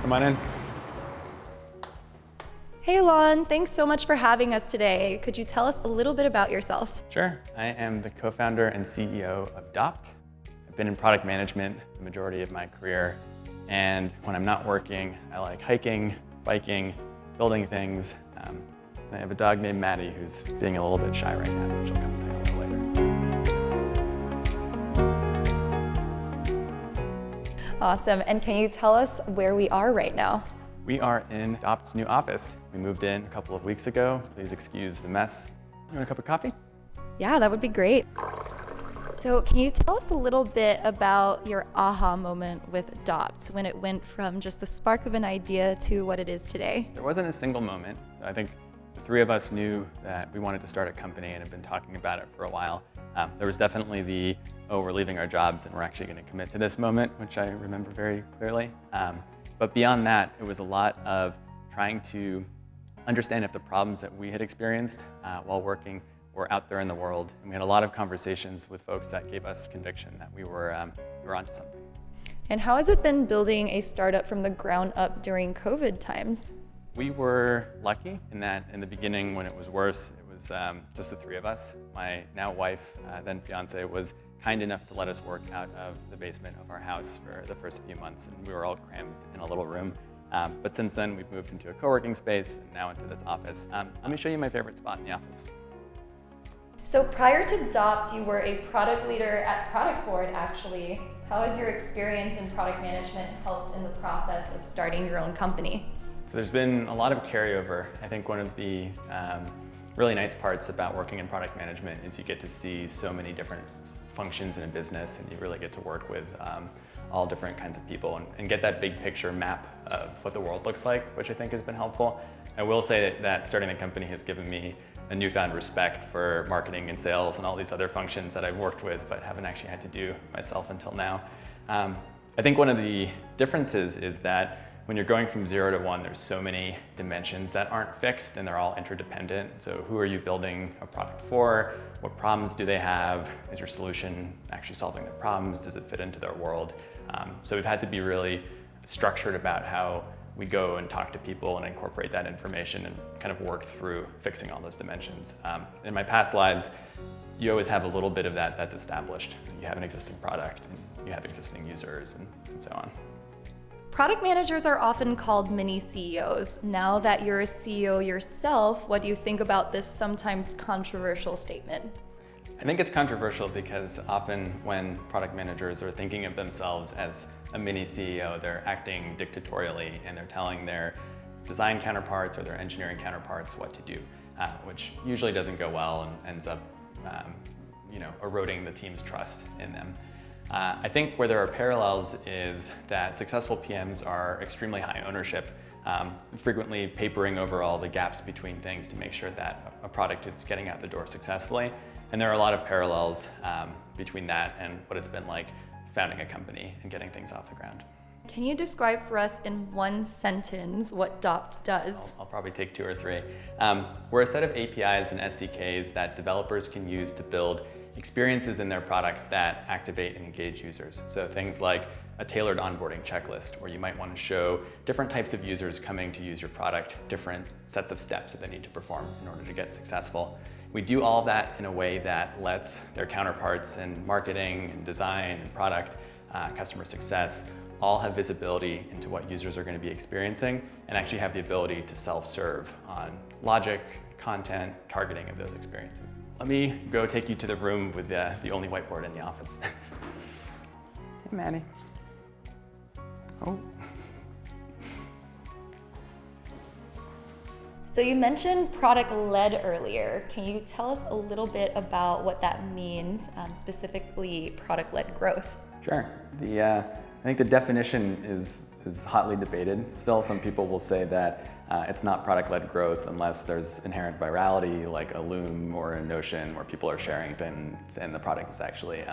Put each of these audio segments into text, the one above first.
Come on in. Hey Alon, thanks so much for having us today. Could you tell us a little bit about yourself? Sure. I am the co-founder and CEO of Dot. I've been in product management the majority of my career, and when I'm not working, I like hiking, biking, building things. I have a dog named Maddie who's being a little bit shy right now, but she'll come and say hello later. Awesome, and can you tell us where we are right now? We are in Dot's new office. We moved in a couple of weeks ago. Please excuse the mess. You want a cup of coffee? Yeah, that would be great. So can you tell us a little bit about your aha moment with Dot, when it went from just the spark of an idea to what it is today? There wasn't a single moment. I think the three of us knew that we wanted to start a company and have been talking about it for a while. There was definitely the, we're leaving our jobs and we're actually going to commit to this moment, which I remember very clearly. But beyond that, it was a lot of trying to understand if the problems that we had experienced while working were out there in the world. And we had a lot of conversations with folks that gave us conviction that we were onto something. And how has it been building a startup from the ground up during COVID times? We were lucky in that in the beginning, when it was worse, it was just the three of us. My now wife, then fiance, was kind enough to let us work out of the basement of our house for the first few months, and we were all crammed in a little room. But since then, we've moved into a co-working space and now into this office. Let me show you my favorite spot in the office. So prior to Dot, you were a product leader at Productboard, actually. How has your experience in product management helped in the process of starting your own company? So there's been a lot of carryover. I think one of the really nice parts about working in product management is you get to see so many different functions in a business, and you really get to work with all different kinds of people and get that big picture map of what the world looks like, which I think has been helpful. I will say that starting the company has given me a newfound respect for marketing and sales and all these other functions that I've worked with but haven't actually had to do myself until now. I think one of the differences is that when you're going from 0 to 1, there's so many dimensions that aren't fixed and they're all interdependent. So who are you building a product for? What problems do they have? Is your solution actually solving their problems? Does it fit into their world? So we've had to be really structured about how we go and talk to people and incorporate that information and kind of work through fixing all those dimensions. In my past lives, you always have a little bit of that that's established. You have an existing product and you have existing users and so on. Product managers are often called mini CEOs. Now that you're a CEO yourself, what do you think about this sometimes controversial statement? I think it's controversial because often when product managers are thinking of themselves as a mini CEO, they're acting dictatorially and they're telling their design counterparts or their engineering counterparts what to do, which usually doesn't go well and ends up eroding the team's trust in them. I think where there are parallels is that successful PMs are extremely high ownership, frequently papering over all the gaps between things to make sure that a product is getting out the door successfully. And there are a lot of parallels between that and what it's been like founding a company and getting things off the ground. Can you describe for us in one sentence what Dot does? I'll probably take 2 or 3. We're a set of APIs and SDKs that developers can use to build experiences in their products that activate and engage users. So things like a tailored onboarding checklist, where you might want to show different types of users coming to use your product, different sets of steps that they need to perform in order to get successful. We do all of that in a way that lets their counterparts in marketing and design and product, customer success, all have visibility into what users are going to be experiencing and actually have the ability to self-serve on logic, content, targeting of those experiences. Let me go take you to the room with the only whiteboard in the office. Hey, Maddie. Oh. So you mentioned product-led earlier. Can you tell us a little bit about what that means, specifically product-led growth? Sure. I think the definition is hotly debated. Still, some people will say that it's not product-led growth unless there's inherent virality, like a Loom or a Notion, where people are sharing things and the product is actually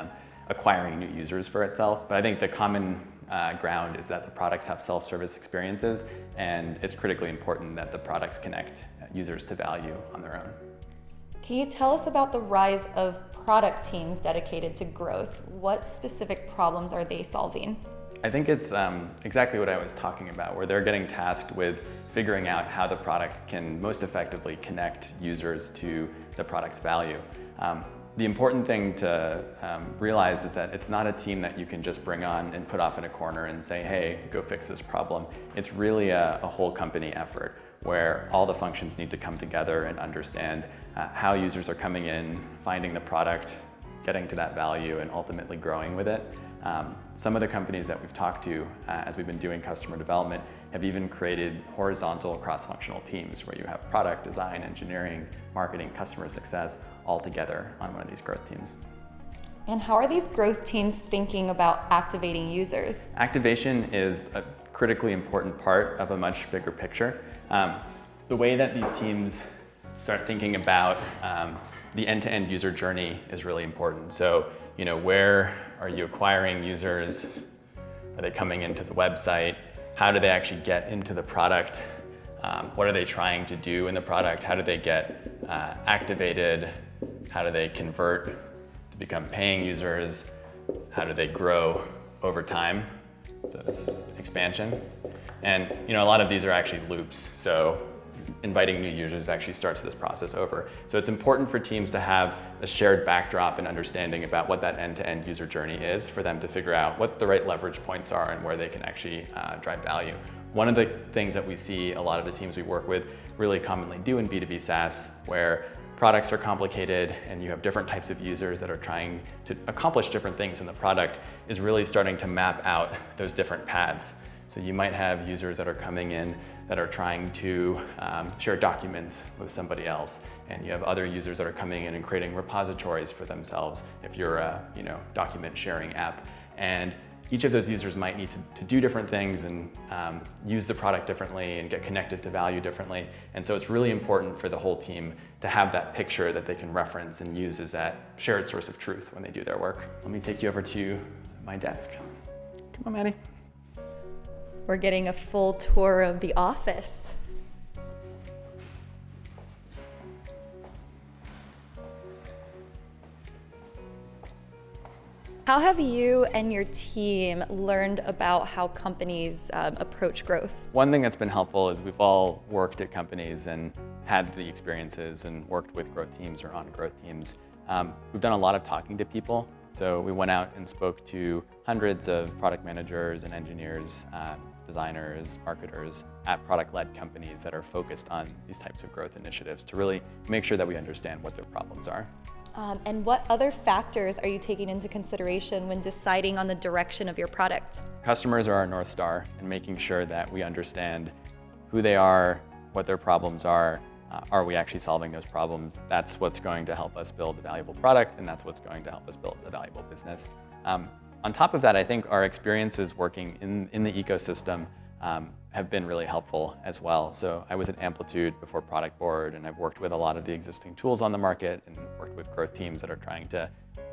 acquiring new users for itself. But I think the common ground is that the products have self-service experiences, and it's critically important that the products connect users to value on their own. Can you tell us about the rise of product teams dedicated to growth? What specific problems are they solving? I think it's exactly what I was talking about, where they're getting tasked with figuring out how the product can most effectively connect users to the product's value. The important thing to realize is that it's not a team that you can just bring on and put off in a corner and say, hey, go fix this problem. It's really a whole company effort where all the functions need to come together and understand how users are coming in, finding the product, getting to that value, and ultimately growing with it. Some of the companies that we've talked to as we've been doing customer development have even created horizontal cross-functional teams where you have product, design, engineering, marketing, customer success all together on one of these growth teams. And how are these growth teams thinking about activating users? Activation is a critically important part of a much bigger picture. The way that these teams start thinking about the end-to-end user journey is really important. So, where are you acquiring users? Are they coming into the website? How do they actually get into the product? What are they trying to do in the product? How do they get activated? How do they convert to become paying users? How do they grow over time? So this is expansion. And a lot of these are actually loops. So inviting new users actually starts this process over. So it's important for teams to have a shared backdrop and understanding about what that end-to-end user journey is for them to figure out what the right leverage points are and where they can actually drive value. One of the things that we see a lot of the teams we work with really commonly do in B2B SaaS, where products are complicated and you have different types of users that are trying to accomplish different things in the product, is really starting to map out those different paths. So you might have users that are coming in that are trying to share documents with somebody else, and you have other users that are coming in and creating repositories for themselves if you're a document sharing app. And each of those users might need to do different things and use the product differently and get connected to value differently. And so it's really important for the whole team to have that picture that they can reference and use as that shared source of truth when they do their work. Let me take you over to my desk. Come on, Maddie. We're getting a full tour of the office. How have you and your team learned about how companies approach growth? One thing that's been helpful is we've all worked at companies and had the experiences and worked with growth teams or on growth teams. We've done a lot of talking to people. So we went out and spoke to hundreds of product managers and engineers, designers, marketers at product-led companies that are focused on these types of growth initiatives to really make sure that we understand what their problems are. And what other factors are you taking into consideration when deciding on the direction of your product? Customers are our North Star, and making sure that we understand who they are, what their problems are we actually solving those problems? That's what's going to help us build a valuable product, and that's what's going to help us build a valuable business. On top of that, I think our experiences working in the ecosystem have been really helpful as well. So I was at Amplitude before Productboard, and I've worked with a lot of the existing tools on the market and worked with growth teams that are trying to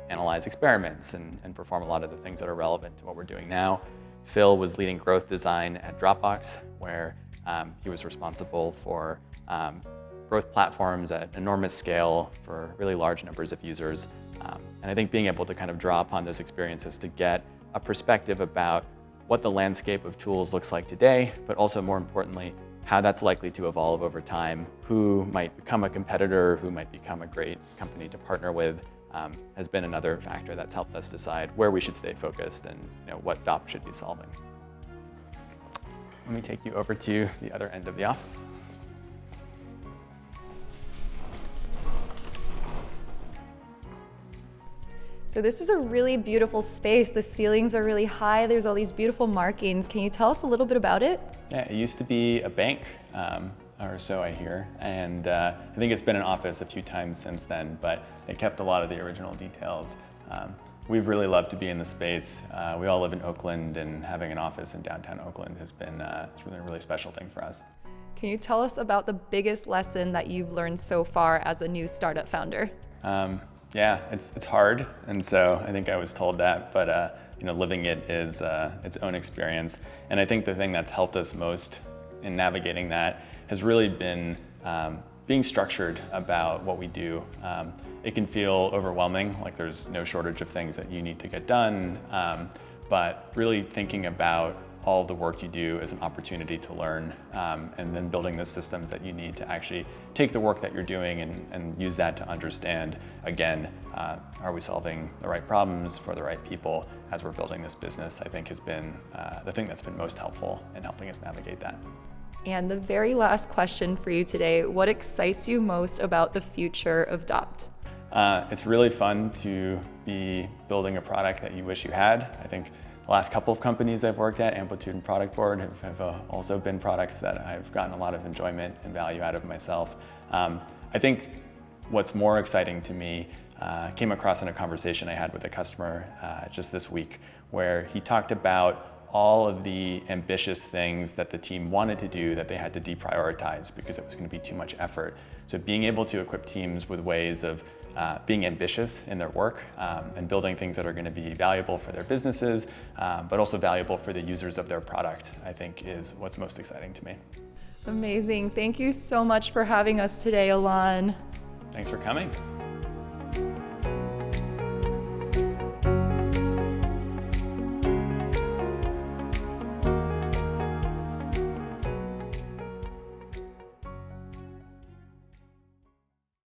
analyze experiments and perform a lot of the things that are relevant to what we're doing now. Phil was leading growth design at Dropbox, where he was responsible for growth platforms at enormous scale for really large numbers of users. And I think being able to kind of draw upon those experiences to get a perspective about what the landscape of tools looks like today, but also more importantly, how that's likely to evolve over time, who might become a competitor, who might become a great company to partner with, has been another factor that's helped us decide where we should stay focused and what DOP should be solving. Let me take you over to the other end of the office. So this is a really beautiful space. The ceilings are really high. There's all these beautiful markings. Can you tell us a little bit about it? Yeah, it used to be a bank, or so I hear. And I think it's been an office a few times since then, but it kept a lot of the original details. We've really loved to be in the space. We all live in Oakland, and having an office in downtown Oakland has been it's really a really special thing for us. Can you tell us about the biggest lesson that you've learned so far as a new startup founder? Yeah, it's hard, and so I think I was told that, but living it is its own experience. And I think the thing that's helped us most in navigating that has really been being structured about what we do. It can feel overwhelming, like there's no shortage of things that you need to get done, but really thinking about all the work you do as an opportunity to learn, and then building the systems that you need to actually take the work that you're doing and use that to understand, again, are we solving the right problems for the right people as we're building this business, I think has been the thing that's been most helpful in helping us navigate that. And the very last question for you today, what excites you most about the future of Dot? It's really fun to be building a product that you wish you had. I think the last couple of companies I've worked at, Amplitude and Productboard, have also been products that I've gotten a lot of enjoyment and value out of myself. I think what's more exciting to me came across in a conversation I had with a customer just this week, where he talked about all of the ambitious things that the team wanted to do that they had to deprioritize because it was going to be too much effort. So being able to equip teams with ways of being ambitious in their work and building things that are going to be valuable for their businesses, but also valuable for the users of their product, I think is what's most exciting to me. Amazing. Thank you so much for having us today, Alon. Thanks for coming.